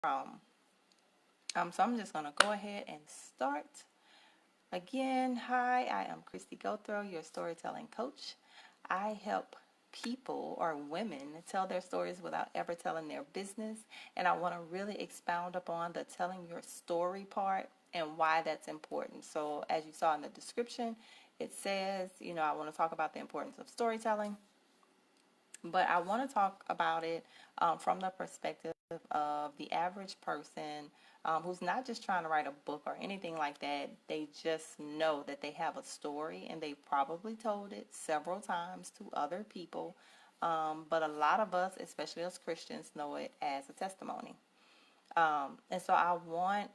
So I'm just going to go ahead and start. Again, hi, I am Christy Gothrow, your storytelling coach. I help people or women tell their stories without ever telling their business. And I want to really expound upon the telling your story part and why that's important. So as you saw in the description, it says, I want to talk about the importance of storytelling, but I want to talk about it from the perspective of the average person who's not just trying to write a book or anything like that. They just know that they have a story and they probably told it several times to other people. But a lot of us, especially as Christians, know it as a testimony. And so I want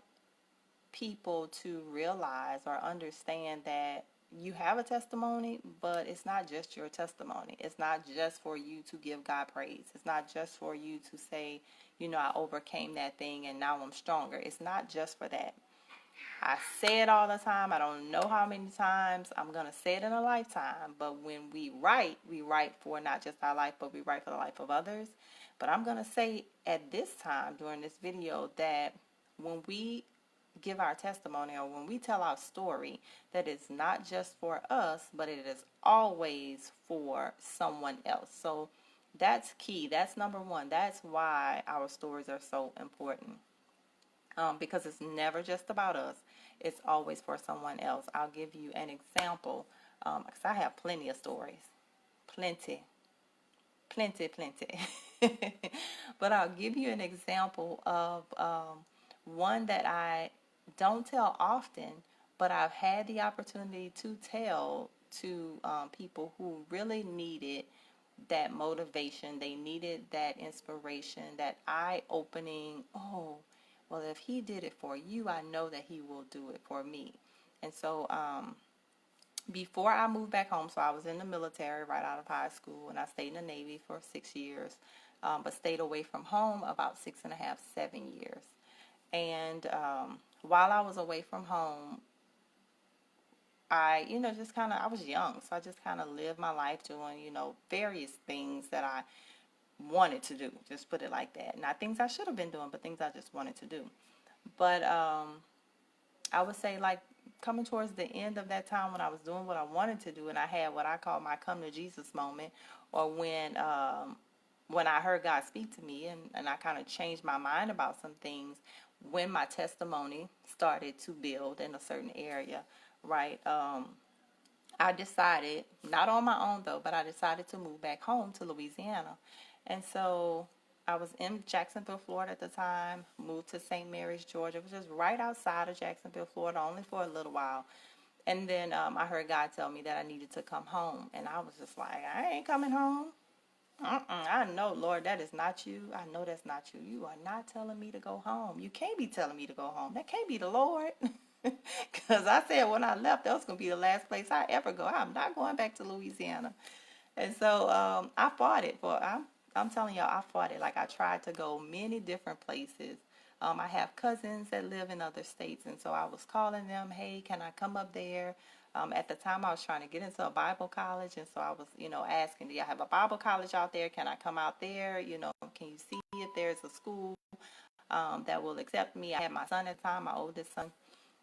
people to realize or understand that you have a testimony, but it's not just your testimony. It's not just for you to give God praise. It's not just for you to say, I overcame that thing and now I'm stronger. It's not just for that. I say it all the time. I don't know how many times I'm going to say it in a lifetime. But when we write for not just our life, but we write for the life of others. But I'm going to say at this time during this video that when we give our testimony or when we tell our story, that it's not just for us, but it is always for someone else. So that's key. That's number one. That's why our stories are so important. Because it's never just about us. It's always for someone else. I'll give you an example because I have plenty of stories. Plenty. But I'll give you an example of one that I don't tell often, but I've had the opportunity to tell to people who really needed that motivation. They needed that inspiration, that eye-opening, oh, well, if he did it for you, I know that he will do it for me. And so before I moved back home, so I was in the military right out of high school, and I stayed in the Navy for 6 years, but stayed away from home about 6.5, 7 years. And while I was away from home, just kind of, I was young, so I just kind of lived my life doing, various things that I wanted to do. Just put it like that. Not things I should have been doing, but things I just wanted to do. But I would say, like, coming towards the end of that time when I was doing what I wanted to do, and I had what I call my come to Jesus moment, or when I heard God speak to me, and I kind of changed my mind about some things, when my testimony started to build in a certain area, right? I decided, not on my own though, but I decided to move back home to Louisiana. And so I was in Jacksonville, Florida at the time, moved to St. Mary's, Georgia, which is right outside of Jacksonville, Florida, only for a little while. And then I heard God tell me that I needed to come home. And I was just like, I ain't coming home. I know, Lord, that is not you. I know that's not you. You are not telling me to go home. You can't be telling me to go home. That can't be the Lord. Because I said when I left, that was going to be the last place I ever go. I'm not going back to Louisiana. And so I fought it. I'm telling y'all, I fought it. Like, I tried to go many different places. I have cousins that live in other states, and so I was calling them, hey, can I come up there? At the time, I was trying to get into a Bible college, and so I was, asking, do y'all have a Bible college out there? Can I come out there? Can you see if there's a school that will accept me? I had my son at the time, my oldest son,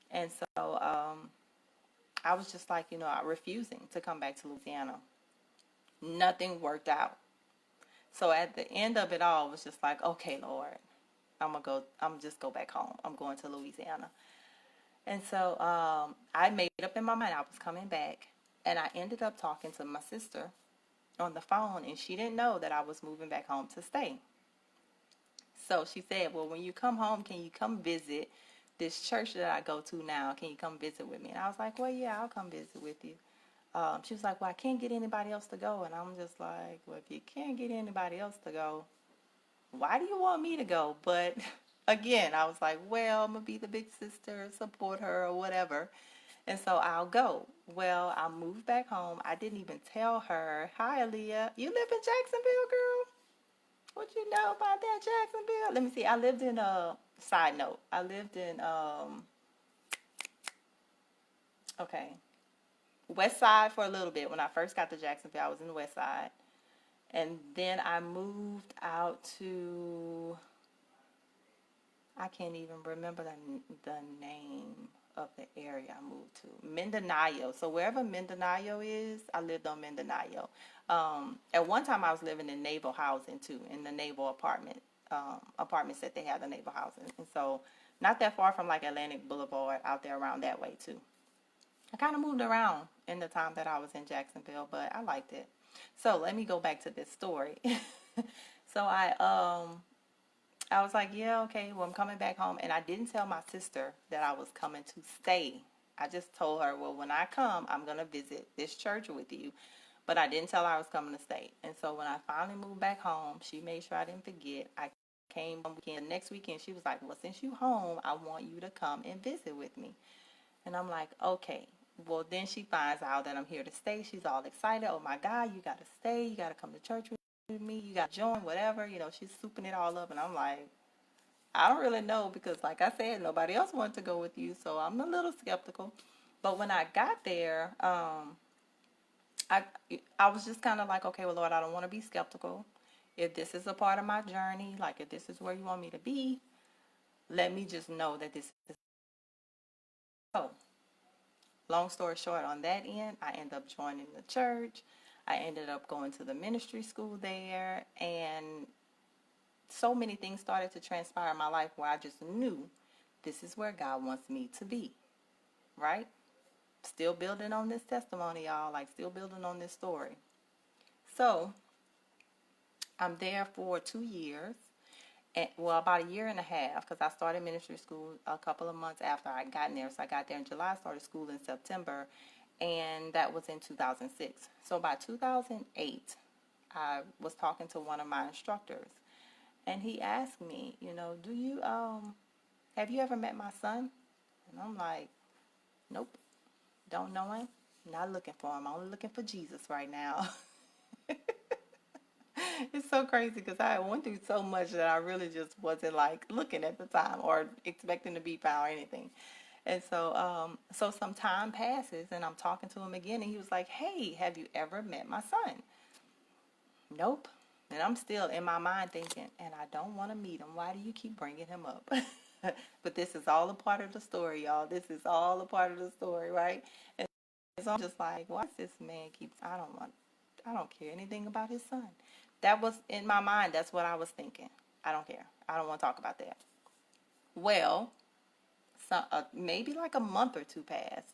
and so I was just like, refusing to come back to Louisiana. Nothing worked out. So at the end of it all, it was just like, okay, Lord, I'm just go back home. I'm going to Louisiana. And so I made up in my mind I was coming back. And I ended up talking to my sister on the phone, and she didn't know that I was moving back home to stay. So she said, well, when you come home, can you come visit this church that I go to now? Can you come visit with me? And I was like, well, yeah, I'll come visit with you. She was like, well, I can't get anybody else to go. And I'm just like, well, if you can't get anybody else to go, why do you want me to go? But again, I was like, well, I'm going to be the big sister, support her or whatever. And so I'll go. Well, I moved back home. I didn't even tell her, hi, Aaliyah, you live in Jacksonville, girl? What you know about that Jacksonville? Let me see. I lived in side note. I lived in, okay, West Side for a little bit. When I first got to Jacksonville, I was in the West Side. And then I moved out to I can't even remember the name of the area I moved to. Mindanao. So wherever Mindanao is, I lived on Mindanao. At one time, I was living in naval housing too, in the naval apartments that they have the naval housing, and so not that far from like Atlantic Boulevard, out there around that way too. I kind of moved around in the time that I was in Jacksonville, but I liked it. So let me go back to this story. So I was like, yeah, okay, well, I'm coming back home. And I didn't tell my sister that I was coming to stay. I just told her, well, when I come, I'm going to visit this church with you. But I didn't tell her I was coming to stay. And so when I finally moved back home, she made sure I didn't forget. I came one weekend. The next weekend, she was like, well, since you home, I want you to come and visit with me. And I'm like, okay. Well, then she finds out that I'm here to stay. She's all excited. Oh, my God, you got to stay. You got to come to church with me. You got to join, whatever. You know, she's souping it all up. And I'm like, I don't really know because, like I said, nobody else wanted to go with you. So I'm a little skeptical. But when I got there, I, I was just kind of like, okay, well, Lord, I don't want to be skeptical. If this is a part of my journey, like if this is where you want me to be, let me just know that this is. So, long story short, on that end, I ended up joining the church. I ended up going to the ministry school there, and so many things started to transpire in my life where I just knew this is where God wants me to be, right? Still building on this testimony, y'all, like still building on this story. So I'm there for 2 years, and, well, about a year and a half, because I started ministry school a couple of months after I got there. So I got there in July, started school in September, and that was in 2006. So by 2008, I was talking to one of my instructors, and he asked me, do you have you ever met my son? And I'm like, nope, don't know him, not looking for him. I'm only looking for Jesus right now. It's so crazy because I went through so much that I really just wasn't like looking at the time or expecting to be found or anything. And so some time passes and I'm talking to him again and he was like, hey, have you ever met my son? Nope. And I'm still in my mind thinking, and I don't want to meet him. Why do you keep bringing him up? But this is all a part of the story, y'all. This is all a part of the story, right? And so I'm just like, why does this man keep, I don't care anything about his son. That was in my mind. That's what I was thinking. I don't care. I don't want to talk about that. Well, maybe like a month or two passed,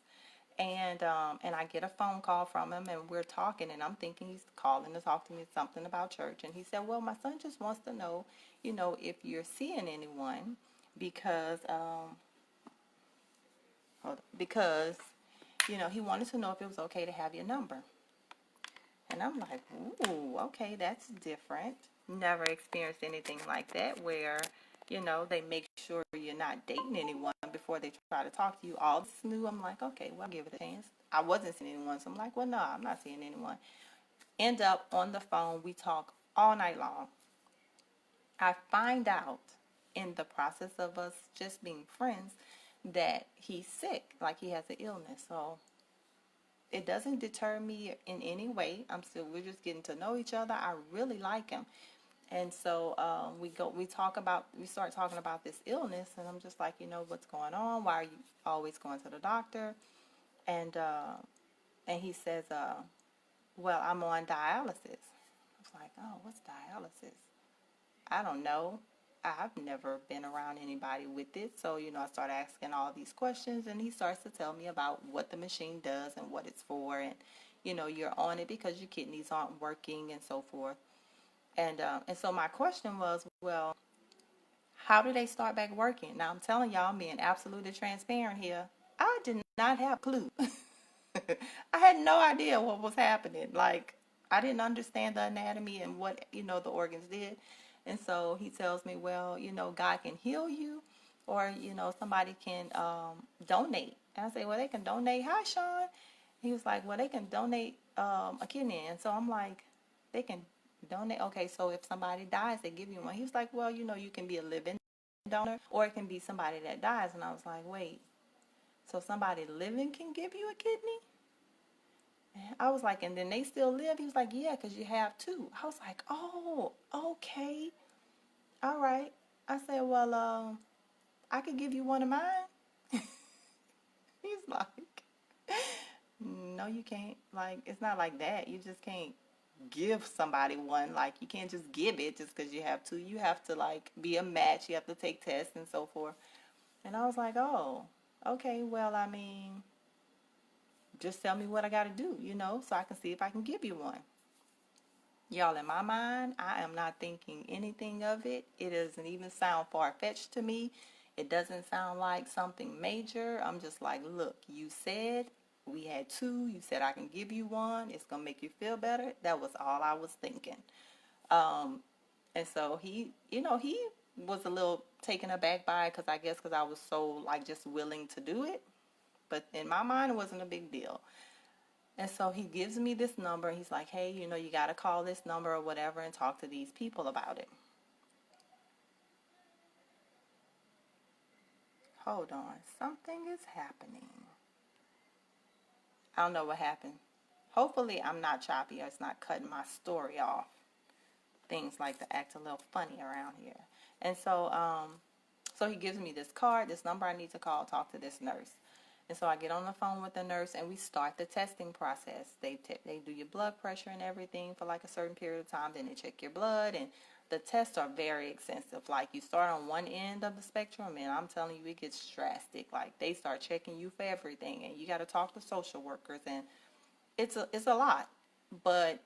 and I get a phone call from him, and we're talking, and I'm thinking he's calling to talk to me something about church, and he said, "Well, my son just wants to know, if you're seeing anyone, because because he wanted to know if it was okay to have your number." And I'm like, ooh, okay, that's different. Never experienced anything like that where, they make sure you're not dating anyone before they try to talk to you. All this new, I'm like, okay, well, I'll give it a chance. I wasn't seeing anyone, so I'm like, well, no, I'm not seeing anyone. End up on the phone, we talk all night long. I find out in the process of us just being friends that he's sick, like he has an illness. So it doesn't deter me in any way. We're just getting to know each other. I really like him. And so we start talking about this illness, and I'm just like, what's going on? Why are you always going to the doctor? And he says, well, I'm on dialysis. I was like, oh, what's dialysis? I don't know. I've never been around anybody with it. So, I start asking all these questions, and he starts to tell me about what the machine does and what it's for. And, you're on it because your kidneys aren't working and so forth. And so my question was, well, how do they start back working? Now, I'm telling y'all, I'm being absolutely transparent here. I did not have a clue. I had no idea what was happening. Like, I didn't understand the anatomy and what, the organs did. And so he tells me, well, God can heal you or, somebody can donate. And I say, well, they can donate. Hi, Sean. He was like, well, they can donate a kidney. And so I'm like, they can donate. Okay, so if somebody dies, they give you one. He was like, well, you can be a living donor or it can be somebody that dies. And I was like, wait, so somebody living can give you a kidney? I was like, and then they still live? He was like, yeah, because you have two. I was like, oh, okay. All right. I said, well, I could give you one of mine. He's like, no, you can't. Like, it's not like that. You just can't give somebody one. Like, you can't just give it just because you have to. You have to, like, be a match. You have to take tests and so forth. And I was like, oh, okay, well, I mean, just tell me what I got to do, so I can see if I can give you one. Y'all, in my mind, I am not thinking anything of it. It doesn't even sound far-fetched to me. It doesn't sound like something major. I'm just like, look, you said we had two. You said I can give you one. It's going to make you feel better. That was all I was thinking. And so he was a little taken aback by it because I was so like just willing to do it. But in my mind, it wasn't a big deal. And so he gives me this number. He's like, hey, you got to call this number or whatever and talk to these people about it. Hold on. Something is happening. I don't know what happened. Hopefully I'm not choppy or it's not cutting my story off. Things like to act a little funny around here. And so he gives me this card, this number I need to call, talk to this nurse. And so I get on the phone with the nurse and we start the testing process. They do your blood pressure and everything for like a certain period of time. Then they check your blood, and the tests are very extensive. Like, you start on one end of the spectrum and I'm telling you, it gets drastic. Like, they start checking you for everything and you got to talk to social workers, and it's a lot. But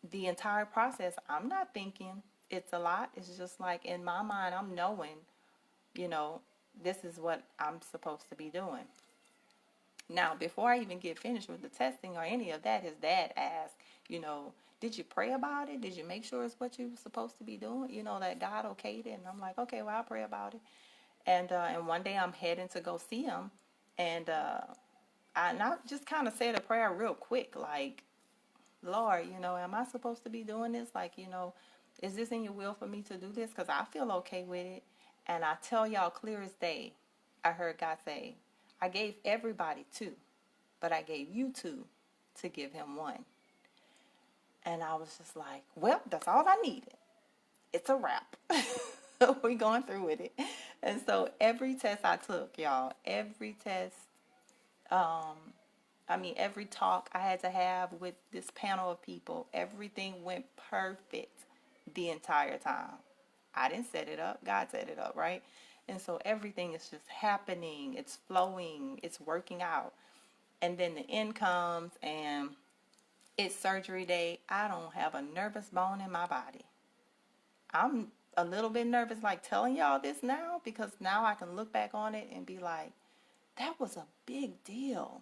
the entire process, I'm not thinking it's a lot. It's just like in my mind, I'm knowing, you know, this is what I'm supposed to be doing. Now, before I even get finished with the testing or any of that, his dad asked, did you pray about it? Did you make sure it's what you were supposed to be doing? That God okayed it. And I'm like, okay, well, I'll pray about it. And one day I'm heading to go see him. And I just kind of said a prayer real quick, like, Lord, am I supposed to be doing this? Like, is this in your will for me to do this? Because I feel okay with it. And I tell y'all clear as day, I heard God say, I gave everybody two, but I gave you two to give him one. And I was just like, well, that's all I needed. It's a wrap. We going through with it. And so every test I took, y'all, every test, every talk I had to have with this panel of people, everything went perfect the entire time. I didn't set it up. God set it up, right? And so everything is just happening. It's flowing. It's working out. And then the end comes and it's surgery day. I don't have a nervous bone in my body. I'm a little bit nervous, like telling y'all this now, because now I can look back on it and be like, that was a big deal.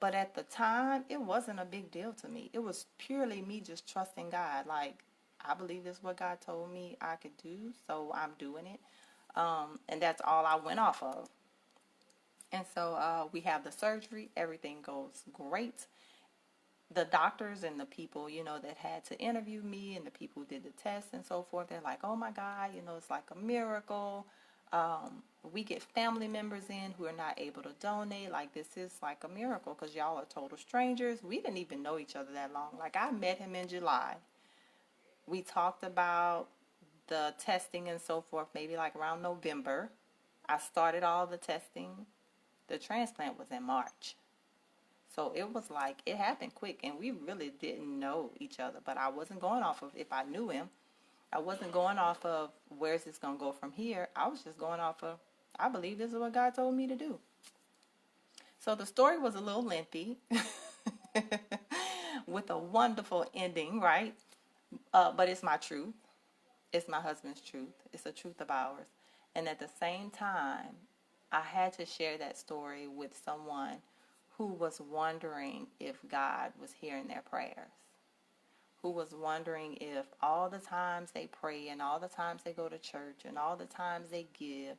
But at the time, it wasn't a big deal to me. It was purely me just trusting God. Like, I believe this is what God told me I could do, so I'm doing it. And that's all I went off of. And so we have the surgery. Everything goes great. The doctors and the people, that had to interview me and the people who did the tests and so forth, they're like, oh my God, it's like a miracle. We get family members in who are not able to donate. Like, this is like a miracle because y'all are total strangers. We didn't even know each other that long. Like, I met him in July. We talked about the testing and so forth, maybe like around November. I started all the testing. The transplant was in March. So it was like, it happened quick, and we really didn't know each other. But I wasn't going off of if I knew him. I wasn't going off of where's this going to go from here. I was just going off of, I believe this is what God told me to do. So the story was a little lengthy with a wonderful ending, right? But it's my truth. It's my husband's truth. It's a truth of ours. And at the same time, I had to share that story with someone who was wondering if God was hearing their prayers, who was wondering if all the times they pray and all the times they go to church and all the times they give,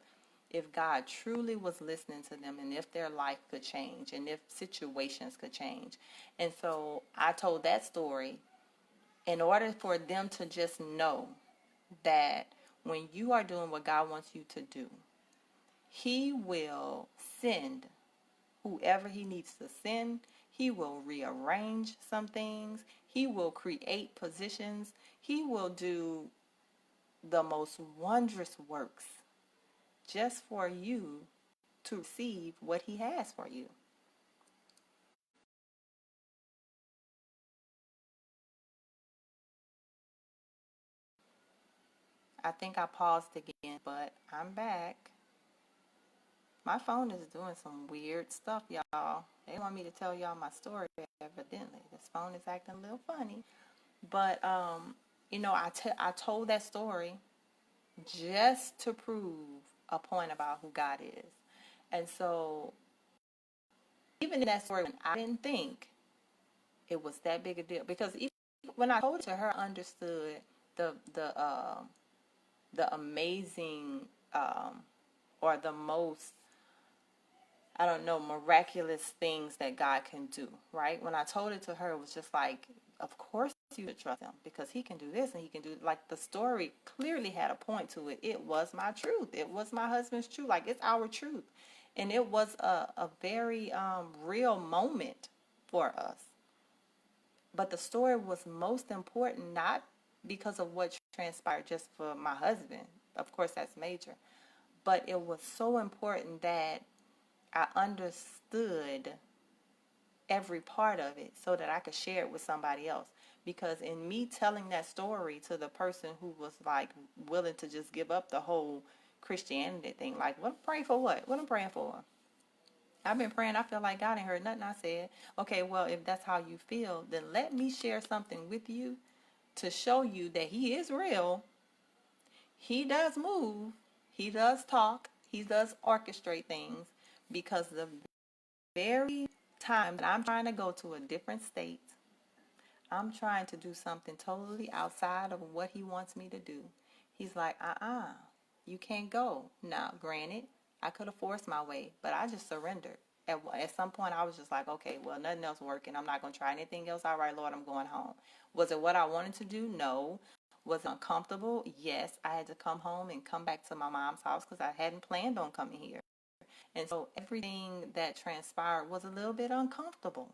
if God truly was listening to them and if their life could change and if situations could change. And so I told that story in order for them to just know that when you are doing what God wants you to do, He will send whoever He needs to send. He will rearrange some things. He will create positions. He will do the most wondrous works just for you to receive what he has for you. I think I paused again, but I'm back. My phone is doing some weird stuff, y'all. They want me to tell y'all my story, evidently. This phone is acting a little funny. But, I told that story just to prove a point about who God is. And so, even in that story, when I didn't think it was that big a deal, because even when I told it to her, I understood the the uh, the amazing or the most, I don't know, miraculous things that God can do, right? When I told it to her, it was just like, of course you should trust him because he can do this and he can do, like, the story clearly had a point to it. It was my truth. It was my husband's truth. Like, it's our truth. And it was a very real moment for us. But the story was most important, not because of what transpired just for my husband. Of course, that's major. But it was so important that I understood every part of it so that I could share it with somebody else. Because in me telling that story to the person who was like willing to just give up the whole Christianity thing, like, what I'm praying for, what I'm praying for. I've been praying. I feel like God ain't heard nothing I said. Okay, well, if that's how you feel, then let me share something with you to show you that he is real. He does move. He does talk. He does orchestrate things, because the very time that I'm trying to go to a different state, I'm trying to do something totally outside of what he wants me to do. He's like, you can't go. Now, granted, I could have forced my way, but I just surrendered. At some point, I was just like, okay, well, nothing else working. I'm not going to try anything else. All right, Lord, I'm going home. Was it what I wanted to do? No. Was it uncomfortable? Yes. I had to come home and come back to my mom's house because I hadn't planned on coming here. And so everything that transpired was a little bit uncomfortable.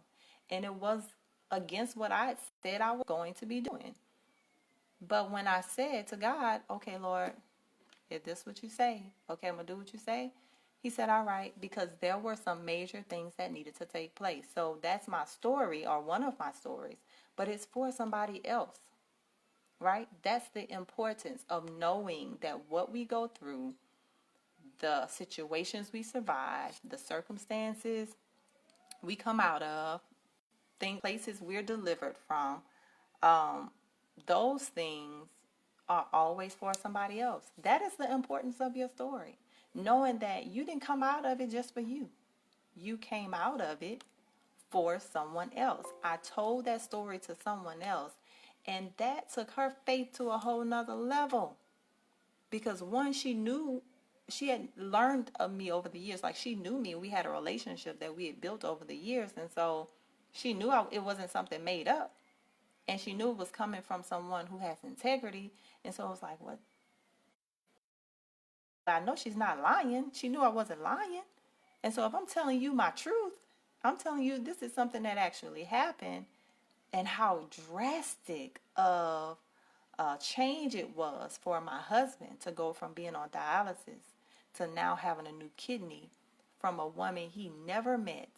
And it was against what I said I was going to be doing. But when I said to God, okay, Lord, if this is what you say, okay, I'm going to do what you say. He said, all right, because there were some major things that needed to take place. So that's my story, or one of my stories, but it's for somebody else, right? That's the importance of knowing that what we go through, the situations we survive, the circumstances we come out of, places we're delivered from, um, those things are always for somebody else. That is the importance of your story. Knowing that you didn't come out of it just for you. You came out of it for someone else. I told that story to someone else, and that took her faith to a whole nother level. Because one, she had learned of me over the years. Like, she knew me. We had a relationship that we had built over the years. And so she knew it wasn't something made up. And she knew it was coming from someone who has integrity. And so it was like, what? I know she's not lying. She knew I wasn't lying. And so if I'm telling you my truth, I'm telling you this is something that actually happened, and how drastic of a change it was for my husband to go from being on dialysis to now having a new kidney from a woman he never met,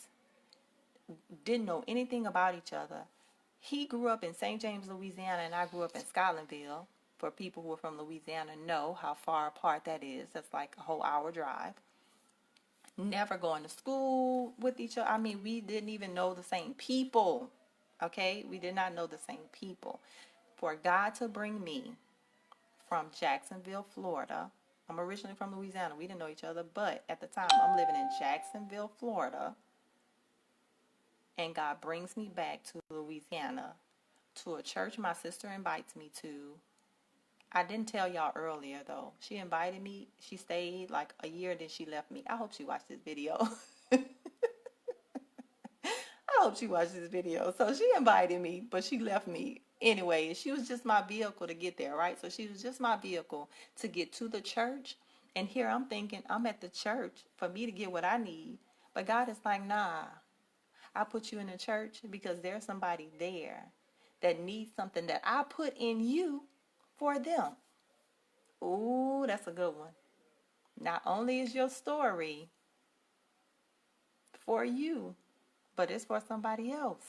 didn't know anything about each other. He grew up in St. James, Louisiana, and I grew up in Scotlandville. For people who are from Louisiana, know how far apart that is. That's like a whole hour drive. Never going to school with each other. I mean, we didn't even know the same people. Okay? We did not know the same people. For God to bring me from Jacksonville, Florida. I'm originally from Louisiana. We didn't know each other, but at the time I'm living in Jacksonville, Florida. And God brings me back to Louisiana to a church my sister invites me to. I didn't tell y'all earlier, though. She invited me. She stayed like a year, then she left me. I hope she watched this video. I hope she watched this video. So she invited me, but she left me anyway. She was just my vehicle to get there, right? So she was just my vehicle to get to the church. And here I'm thinking I'm at the church for me to get what I need. But God is like, nah, I put you in the church because there's somebody there that needs something that I put in you for them. Ooh, that's a good one. Not only is your story for you, but it's for somebody else.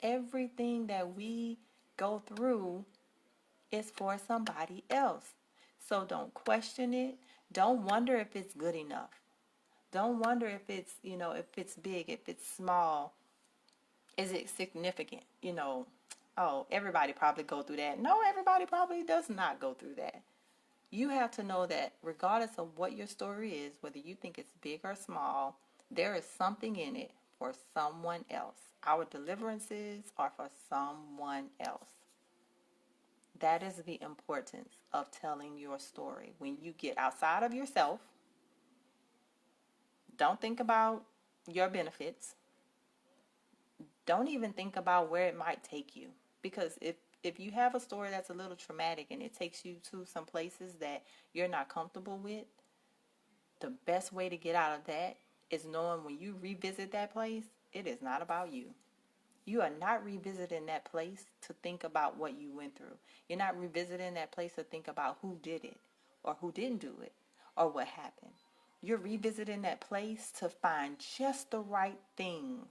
Everything that we go through is for somebody else. So don't question it. Don't wonder if it's good enough. Don't wonder if it's, if it's big, if it's small. Is it significant? Oh, everybody probably go through that. No, everybody probably does not go through that. You have to know that regardless of what your story is, whether you think it's big or small, there is something in it for someone else. Our deliverances are for someone else. That is the importance of telling your story. When you get outside of yourself, don't think about your benefits. Don't even think about where it might take you. Because if you have a story that's a little traumatic and it takes you to some places that you're not comfortable with, the best way to get out of that is knowing when you revisit that place, it is not about you. You are not revisiting that place to think about what you went through. You're not revisiting that place to think about who did it or who didn't do it or what happened. You're revisiting that place to find just the right things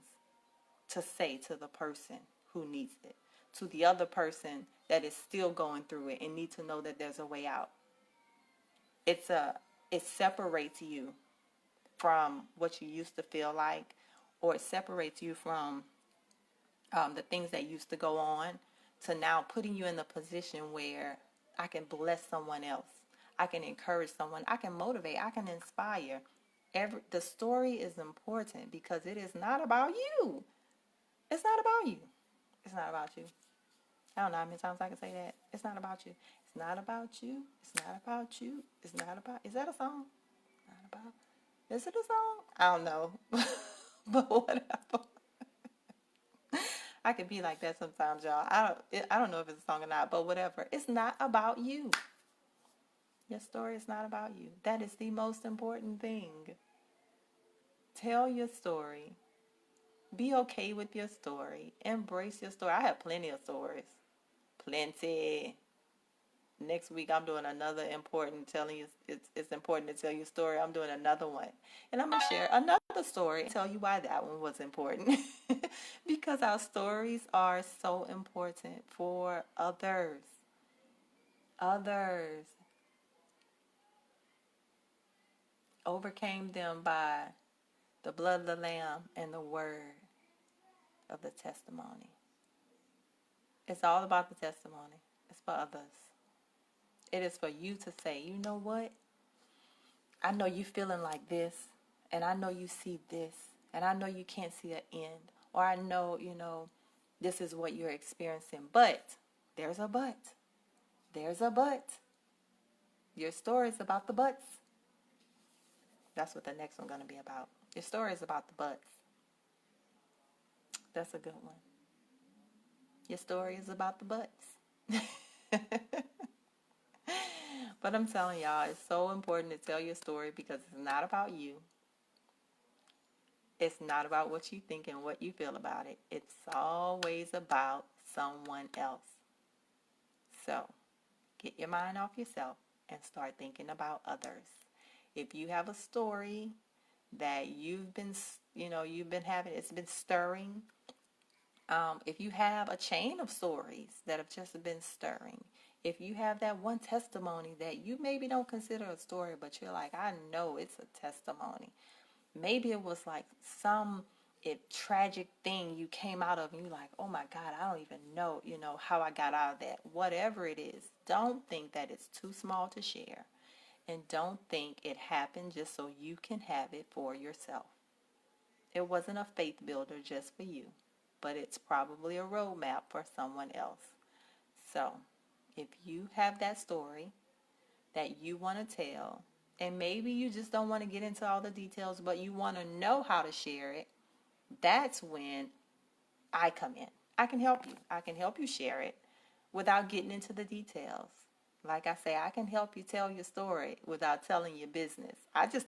to say to the person who needs it, to the other person that is still going through it and need to know that there's a way out. It separates you from what you used to feel like, or it separates you from the things that used to go on, to now putting you in the position where I can bless someone else. I can encourage someone. I can motivate. I can inspire. The story is important because it is not about you. It's not about you. It's not about you. I don't know how many times I can say that. It's not about you. It's not about you. It's not about you. It's not about. Is that a song? Not about. Is it a song? I don't know. But whatever. I can be like that sometimes, y'all. I don't know if it's a song or not, but whatever. It's not about you. Your story is not about you. That is the most important thing. Tell your story. Be okay with your story. Embrace your story. I have plenty of stories. Plenty. Next week I'm doing another important telling you it's important to tell your story. I'm doing another one. And I'm going to share another story and tell you why that one was important. Because our stories are so important for others. Others overcame them by the blood of the Lamb and the word of the testimony. It's all about the testimony. It's for others. It is for you to say, you know what? I know you feeling like this, and I know you see this, and I know you can't see an end, or I know, this is what you're experiencing, but there's a but. There's a but. Your story is about the buts. That's what the next one's going to be about. Your story is about the buts. That's a good one. Your story is about the buts. But I'm telling y'all, it's so important to tell your story because it's not about you. It's not about what you think and what you feel about it. It's always about someone else. So, get your mind off yourself and start thinking about others. If you have a story that you've been having, it's been stirring. If you have a chain of stories that have just been stirring, if you have that one testimony that you maybe don't consider a story, but you're like, I know it's a testimony. Maybe it was like some tragic thing you came out of and you're like, oh my God, I don't even know, how I got out of that. Whatever it is, don't think that it's too small to share. And don't think it happened just so you can have it for yourself. It wasn't a faith builder just for you, but it's probably a roadmap for someone else. So, if you have that story that you want to tell, and maybe you just don't want to get into all the details, but you want to know how to share it, that's when I come in. I can help you. I can help you share it without getting into the details. Like I say, I can help you tell your story without telling your business. I just